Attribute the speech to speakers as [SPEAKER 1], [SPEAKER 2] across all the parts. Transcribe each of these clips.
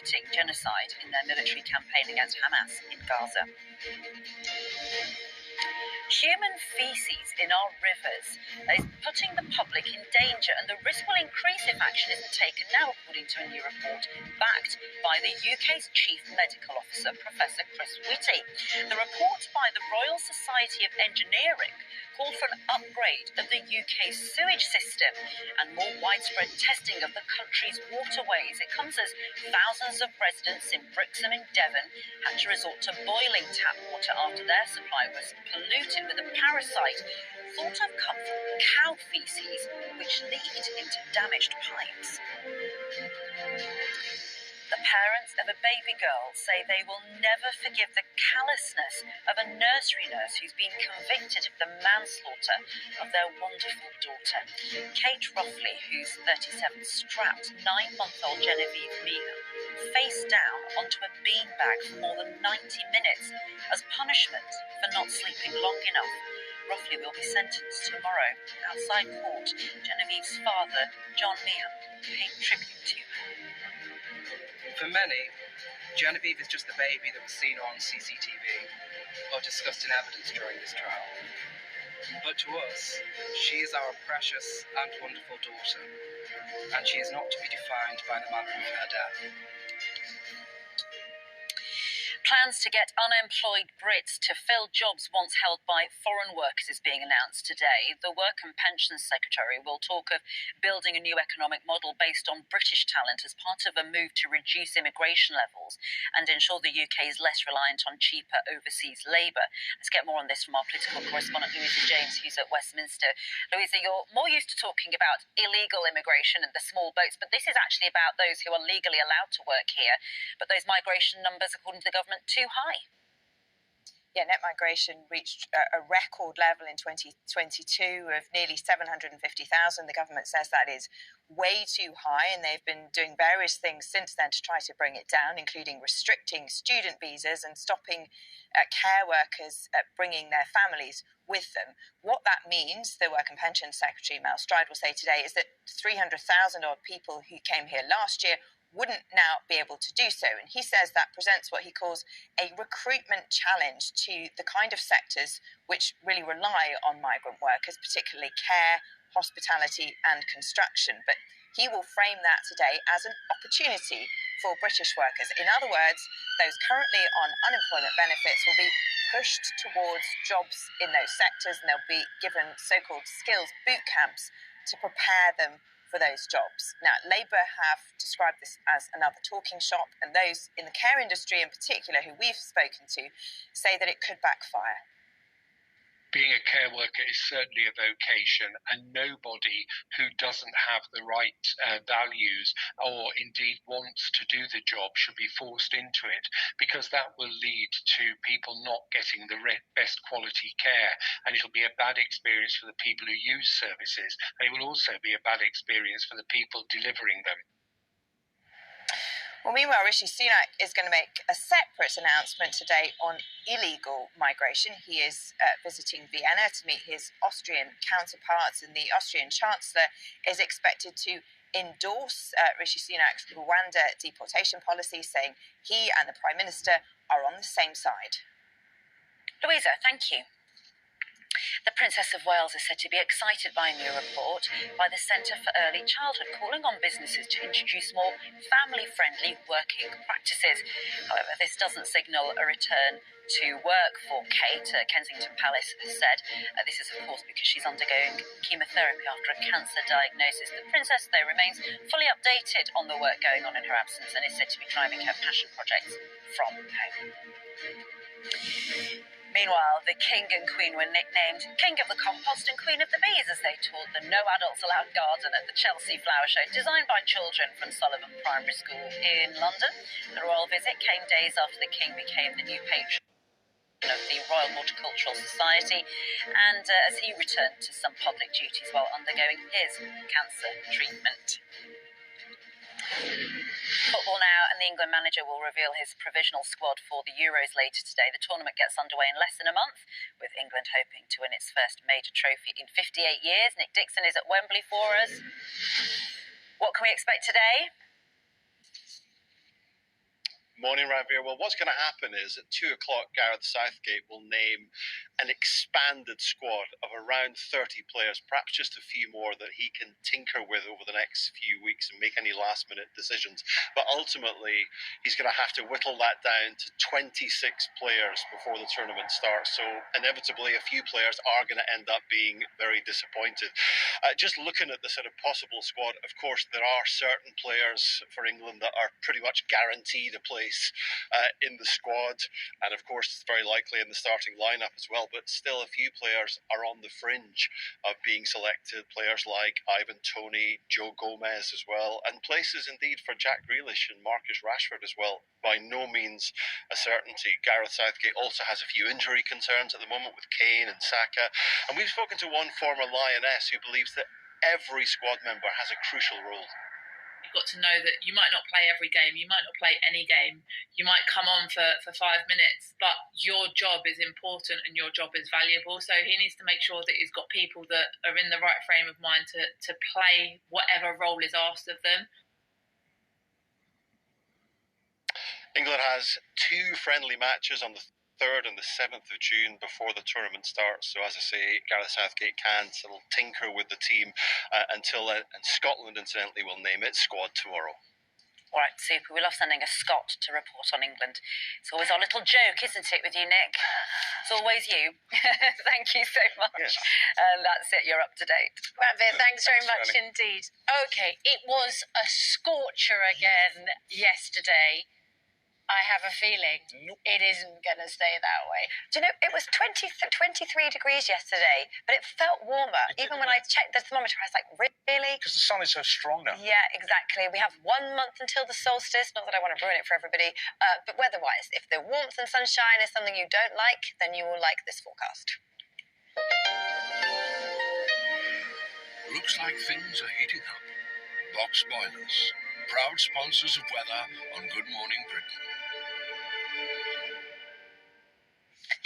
[SPEAKER 1] admitting genocide in their military campaign against Hamas in Gaza. Human feces in our rivers is putting the public in danger, and the risk will increase if action isn't taken now, according to a new report backed by the UK's Chief Medical Officer, Professor Chris Whitty. The report by the Royal Society of Engineering called for an upgrade of the UK's sewage system and more widespread testing of the country's waterways. It comes as thousands of residents in Brixham in Devon had to resort to boiling tap water after their supply was polluted with a parasite thought to have come from cow feces, which lead into damaged pipes. The parents of a baby girl say they will never forgive the callousness of a nursery nurse who's been convicted of the manslaughter of their wonderful daughter. Kate Ruffley, who's 37, strapped 9-month-old Genevieve Meehan face down onto a beanbag for more than 90 minutes as punishment for not sleeping long enough. Ruffley will be sentenced tomorrow. Outside court, Genevieve's father, John Meehan, paid tribute to her.
[SPEAKER 2] For many, Genevieve is just the baby that was seen on CCTV or discussed in evidence during this trial. But to us, she is our precious and wonderful daughter, and she is not to be defined by the manner of her death.
[SPEAKER 1] Plans to get unemployed Brits to fill jobs once held by foreign workers is being announced today. The Work and Pensions Secretary will talk of building a new economic model based on British talent as part of a move to reduce immigration levels and ensure the UK is less reliant on cheaper overseas labour. Let's get more on this from our political correspondent Louisa James, who's at Westminster. Louisa, you're more used to talking about illegal immigration and the small boats, but this is actually about those who are legally allowed to work here. But those migration numbers, according to the government, too high.
[SPEAKER 3] Yeah, net migration reached a record level in 2022 of nearly 750,000. The government says that is way too high, and they've been doing various things since then to try to bring it down, including restricting student visas and stopping care workers bringing their families with them. What that means, the Work and Pensions Secretary Mel Stride will say today, is that 300,000 odd people who came here last year wouldn't now be able to do so. And he says that presents what he calls a recruitment challenge to the kind of sectors which really rely on migrant workers, particularly care, hospitality and construction. But he will frame that today as an opportunity for British workers. In other words, those currently on unemployment benefits will be pushed towards jobs in those sectors, and they'll be given so-called skills boot camps to prepare them for those jobs. Now, Labour have described this as another talking shop, and those in the care industry in particular who we've spoken to say that it could backfire.
[SPEAKER 4] Being a care worker is certainly a vocation, and nobody who doesn't have the right values or indeed wants to do the job should be forced into it, because that will lead to people not getting the best quality care, and it'll be a bad experience for the people who use services, and it will also be a bad experience for the people delivering them.
[SPEAKER 3] Well, meanwhile, Rishi Sunak is going to make a separate announcement today on illegal migration. He is visiting Vienna to meet his Austrian counterparts, and the Austrian Chancellor is expected to endorse Rishi Sunak's Rwanda deportation policy, saying he and the Prime Minister are on the same side.
[SPEAKER 1] Louisa, thank you. The Princess of Wales is said to be excited by a new report by the Centre for Early Childhood, calling on businesses to introduce more family-friendly working practices. However, this doesn't signal a return to work for Kate. Kensington Palace has said this is, of course, because she's undergoing chemotherapy after a cancer diagnosis. The Princess, though, remains fully updated on the work going on in her absence and is said to be driving her passion projects from home. Meanwhile, the King and Queen were nicknamed King of the Compost and Queen of the Bees as they toured the No Adults Allowed garden at the Chelsea Flower Show, designed by children from Sullivan Primary School in London. The royal visit came days after the King became the new patron of the Royal Horticultural Society, and as he returned to some public duties while undergoing his cancer treatment. Football now, and the England manager will reveal his provisional squad for the Euros later today. The tournament gets underway in less than a month, with England hoping to win its first major trophy in 58 years. Nick Dixon is at Wembley for us. What can we expect today?
[SPEAKER 5] Morning, Ranveer. Well, what's going to happen is at 2 o'clock, Gareth Southgate will name an expanded squad of around 30 players, perhaps just a few more that he can tinker with over the next few weeks and make any last-minute decisions. But ultimately, he's going to have to whittle that down to 26 players before the tournament starts. So inevitably, a few players are going to end up being very disappointed. Just looking at the sort of possible squad, of course, there are certain players for England that are pretty much guaranteed a place in the squad, and of course it's very likely in the starting lineup as well, but still a few players are on the fringe of being selected, players like Ivan Toney, Joe Gomez as well, and places indeed for Jack Grealish and Marcus Rashford as well. By no means a certainty. Gareth Southgate also has a few injury concerns at the moment with Kane and Saka, and we've spoken to one former Lioness who believes that every squad member has a crucial role.
[SPEAKER 6] You've got to know that you might not play every game, you might not play any game, you might come on for 5 minutes, but your job is important and your job is valuable. So he needs to make sure that he's got people that are in the right frame of mind to play whatever role is asked of them.
[SPEAKER 5] England has 2 friendly matches on the 3rd and the 7th of June before the tournament starts. So as I say, Gareth Southgate can sort of tinker with the team until and Scotland incidentally will name its squad tomorrow.
[SPEAKER 1] All right, super. We love sending a Scot to report on England. It's always our little joke, isn't it, with you, Nick? It's always you. Thank you so much.
[SPEAKER 5] Yes.
[SPEAKER 1] And that's it. You're up to date.
[SPEAKER 7] Ranveer, thanks very much
[SPEAKER 5] Shirley.
[SPEAKER 7] indeed. Okay, it was a scorcher again yesterday. I have a feeling it isn't going to stay that way.
[SPEAKER 3] Do you know, it was 23 degrees yesterday, but it felt warmer. Even when I checked the thermometer, I was like, really?
[SPEAKER 8] Because the sun is so strong now.
[SPEAKER 3] Yeah, exactly. We have 1 month until the solstice. Not that I want to ruin it for everybody, but weather-wise, if the warmth and sunshine is something you don't like, then you will like this forecast.
[SPEAKER 9] Looks like things are heating up. Box Boilers, proud sponsors of weather on Good Morning Britain.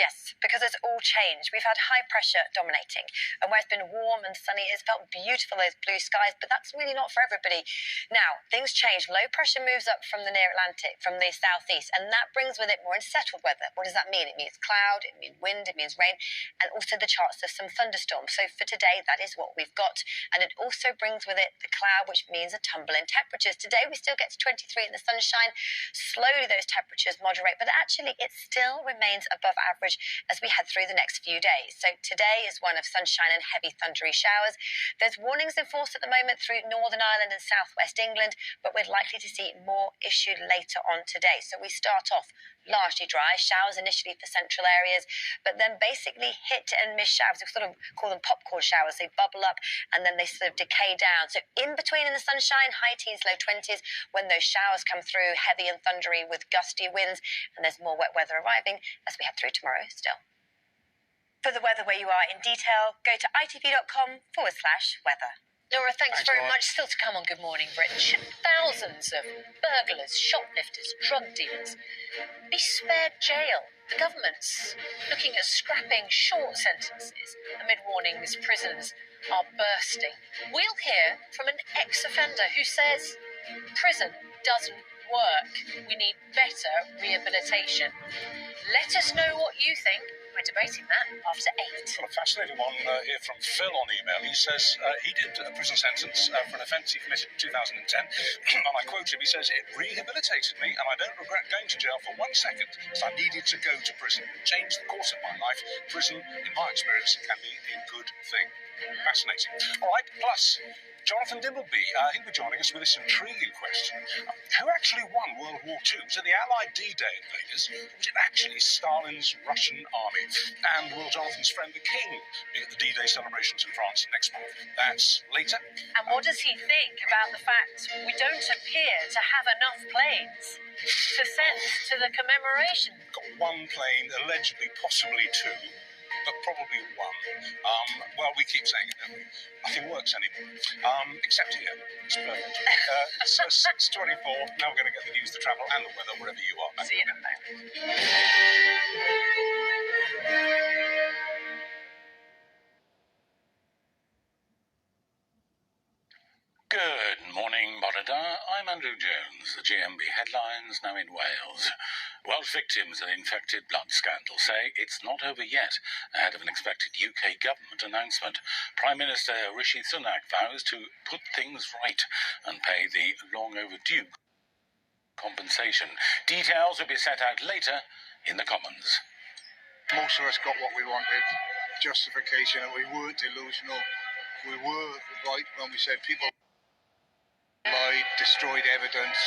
[SPEAKER 3] Yes, because it's all changed. We've had high pressure dominating, and where it's been warm and sunny, it's felt beautiful, those blue skies, but that's really not for everybody. Now, things change. Low pressure moves up from the near Atlantic, from the southeast, and that brings with it more unsettled weather. What does that mean? It means cloud, it means wind, it means rain, and also the chance of some thunderstorms. So for today, that is what we've got, and it also brings with it the cloud, which means a tumble in temperatures. Today, we still get to 23 in the sunshine. Slowly, those temperatures moderate, but actually, it still remains above average as we head through the next few days. So today is one of sunshine and heavy thundery showers. There's warnings in force at the moment through Northern Ireland and southwest England, but we're likely to see more issued later on today. So we start off largely dry, showers initially for central areas, but then basically hit and miss showers. We sort of call them popcorn showers. They bubble up and then they sort of decay down. So in between in the sunshine, high teens, low 20s, when those showers come through, heavy and thundery with gusty winds, and there's more wet weather arriving as we head through tomorrow still. For the weather where you are in detail, go to itv.com/weather.
[SPEAKER 7] Laura, thanks very
[SPEAKER 5] Laura.
[SPEAKER 7] much. Still to come on Good Morning Britain. Should thousands of burglars, shoplifters, drug dealers be spared jail? The government's looking at scrapping short sentences amid warnings prisons are bursting. We'll hear from an ex-offender who says prison doesn't work. We need better rehabilitation. Let us know what you think. We're debating that after 8.
[SPEAKER 8] Well, a fascinating one here from Phil on email. He says he did a prison sentence for an offence he committed in 2010. And I quote him, he says, "It rehabilitated me and I don't regret going to jail for 1 second as I needed to go to prison. It changed the course of my life. Prison, in my experience, can be a good thing." Fascinating. All right, plus Jonathan Dimbleby, he'll be joining us with this intriguing question. Who actually won World War II? Was it the Allied D-Day invaders? Or was it actually Stalin's Russian army? And will Jonathan's friend the King be at the D-Day celebrations in France next month? That's later.
[SPEAKER 7] And what does he think about the fact we don't appear to have enough planes to send to the commemoration?
[SPEAKER 8] Got one plane, allegedly, possibly 2. But probably 1. Well, we keep saying it, don't we? Nothing works anymore. Except here. It's perfect. It's 6:24. Now we're going to get the news, the travel, and the weather wherever you are.
[SPEAKER 7] See you in a moment.
[SPEAKER 9] Good morning, Monitor. I'm Andrew Jones.
[SPEAKER 8] The GMB headlines now in Wales. Welsh victims of the infected blood scandal say it's not over yet ahead of an expected UK government announcement. Prime Minister Rishi Sunak vows to put things right and pay the long overdue compensation. Details will be set out later in the Commons.
[SPEAKER 10] Most of us got what we wanted. Justification, and we weren't delusional. We were right when we said people lied, destroyed evidence.